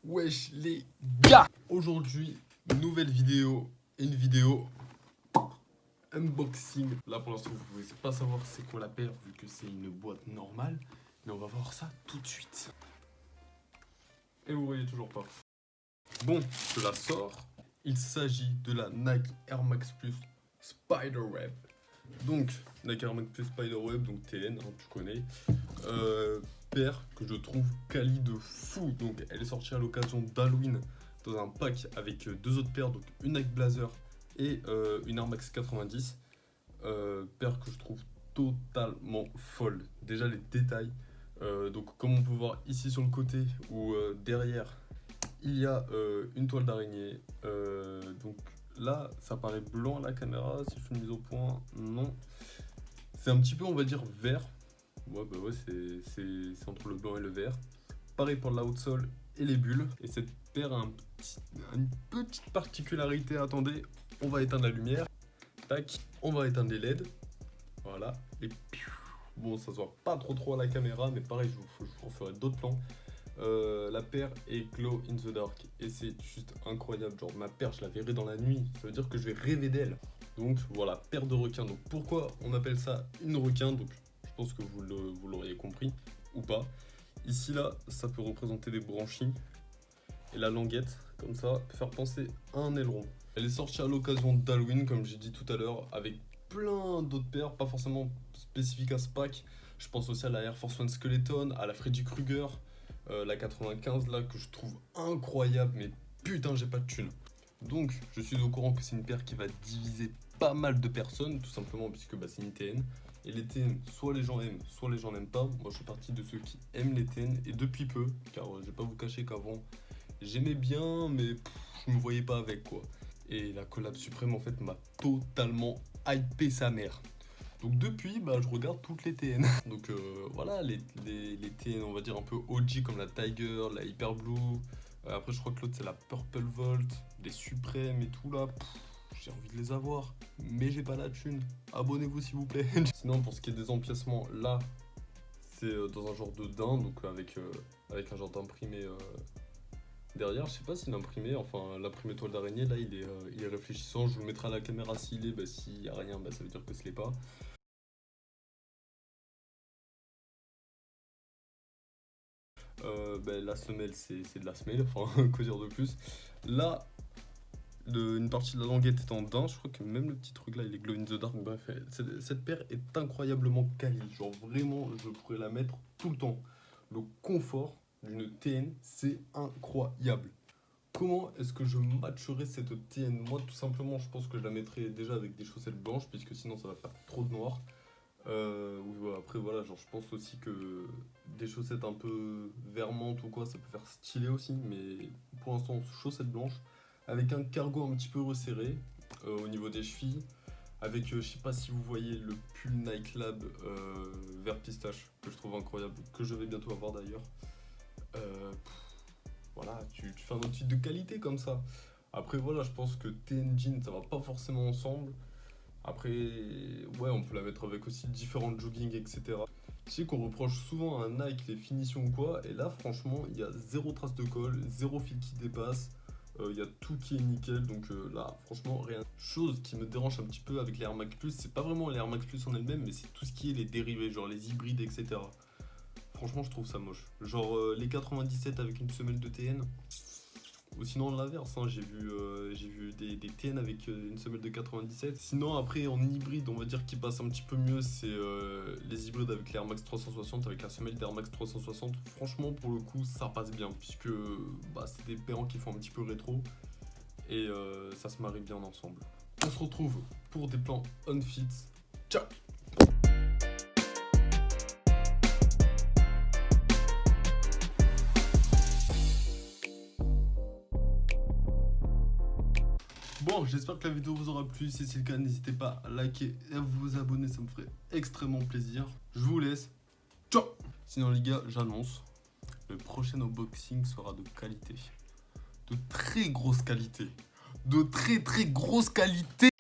Wesh les gars, aujourd'hui, nouvelle vidéo, une vidéo unboxing. Là pour l'instant vous pouvez pas savoir c'est quoi la paire vu que c'est une boîte normale. Mais on va voir ça tout de suite. Et vous voyez toujours pas. Bon, je la sors. Il s'agit de la Nike Air Max Plus Spiderweb. Donc, Nike Air Max Plus Spiderweb, donc TN, hein, tu connais. Paire que je trouve quali de fou. Donc, elle est sortie à l'occasion d'Halloween dans un pack avec deux autres paires, donc une Nike Blazer et une Air Max 90. Paire que je trouve totalement folle. Déjà, les détails. Donc, comme on peut voir ici sur le côté ou derrière, il y a une toile d'araignée. Donc là, ça paraît blanc à la caméra. Si je fais une mise au point, non. C'est un petit peu, on va dire, vert. Ouais, bah ouais, c'est entre le blanc et le vert. Pareil pour l'outsole et les bulles. Et cette paire a une petite particularité. Attendez, on va éteindre la lumière. Tac, on va éteindre les LED. Voilà. Et bon, ça se voit pas trop à la caméra, mais pareil, je vous referai d'autres plans. La paire est glow in the dark et c'est juste incroyable. Genre ma paire, je la verrai dans la nuit, ça veut dire que je vais rêver d'elle. Donc voilà, paire de requins. Donc pourquoi on appelle ça une requin? Donc je pense que vous l'auriez compris ou pas. Ici là, ça peut représenter des branchies et la languette comme ça peut faire penser à un aileron. Elle est sortie à l'occasion d'Halloween comme j'ai dit tout à l'heure avec plein d'autres paires, pas forcément spécifiques à ce pack. Je pense aussi à la Air Force One Skeleton, à la Freddy Krueger. La 95 là que je trouve incroyable, mais putain j'ai pas de thune. Donc je suis au courant que c'est une paire qui va diviser pas mal de personnes, tout simplement puisque bah, c'est une TN. Et les TN, soit les gens aiment, soit les gens n'aiment pas. Moi je fais partie de ceux qui aiment les TN et depuis peu, car je vais pas vous cacher qu'avant j'aimais bien, mais je me voyais pas avec quoi. Et la collab suprême en fait m'a totalement hypé sa mère. Donc depuis, bah, je regarde toutes les TN. Donc voilà, les TN, on va dire un peu OG comme la Tiger, la Hyper Blue. Après, je crois que l'autre, c'est la Purple Volt, les Suprêmes et tout là. J'ai envie de les avoir, mais j'ai pas la thune. Abonnez-vous s'il vous plaît. Sinon, pour ce qui est des empiècements, là, c'est dans un genre de daim, donc avec un genre d'imprimé derrière. Je sais pas s'il est imprimé, enfin l'imprimé toile d'araignée, là, il est réfléchissant. Je vous le mettrai à la caméra s'il est, bah, s'il y a rien, bah, ça veut dire que ce l'est pas. Ben, la semelle c'est de la semelle, enfin que dire de plus. Là, une partie de la languette est en daim, je crois que même le petit truc là il est glow in the dark. Bref, cette paire est incroyablement quali, genre vraiment je pourrais la mettre tout le temps. Le confort d'une TN c'est incroyable. Comment est-ce que je matcherais cette TN? Moi tout simplement je pense que je la mettrais déjà avec des chaussettes blanches puisque sinon ça va faire trop de noir. Oui, après voilà, genre je pense aussi que des chaussettes un peu vermantes ou quoi, ça peut faire stylé aussi, mais pour l'instant chaussettes blanches, avec un cargo un petit peu resserré au niveau des chevilles, avec je sais pas si vous voyez le pull Nike Lab vert pistache, que je trouve incroyable, que je vais bientôt avoir d'ailleurs. Voilà, tu fais un outfit de qualité comme ça. Après voilà, je pense que TN Jean ça va pas forcément ensemble. Après, ouais, on peut la mettre avec aussi différents jogging, etc. Je sais qu'on reproche souvent à Nike les finitions ou quoi, et là, franchement, il y a zéro trace de colle, zéro fil qui dépasse, il y a tout qui est nickel, donc là, franchement, rien. Chose qui me dérange un petit peu avec les Air Max Plus, c'est pas vraiment les Air Max Plus en elles-mêmes, mais c'est tout ce qui est les dérivés, genre les hybrides, etc. Franchement, je trouve ça moche. Genre les 97 avec une semelle de TN. Ou sinon l'inverse, hein, j'ai vu des TN avec une semelle de 97. Sinon après en hybride, on va dire qui passe un petit peu mieux, c'est les hybrides avec l'Air Max 360, avec la semelle d'Air Max 360. Franchement pour le coup ça passe bien, puisque bah, c'est des pairants qui font un petit peu rétro. Et ça se marie bien ensemble. On se retrouve pour des plans on-fit. Ciao. Bon, j'espère que la vidéo vous aura plu. Si c'est le cas, n'hésitez pas à liker et à vous abonner, ça me ferait extrêmement plaisir. Je vous laisse. Ciao. Sinon les gars, j'annonce, le prochain unboxing sera de qualité. De très grosse qualité. De très grosse qualité.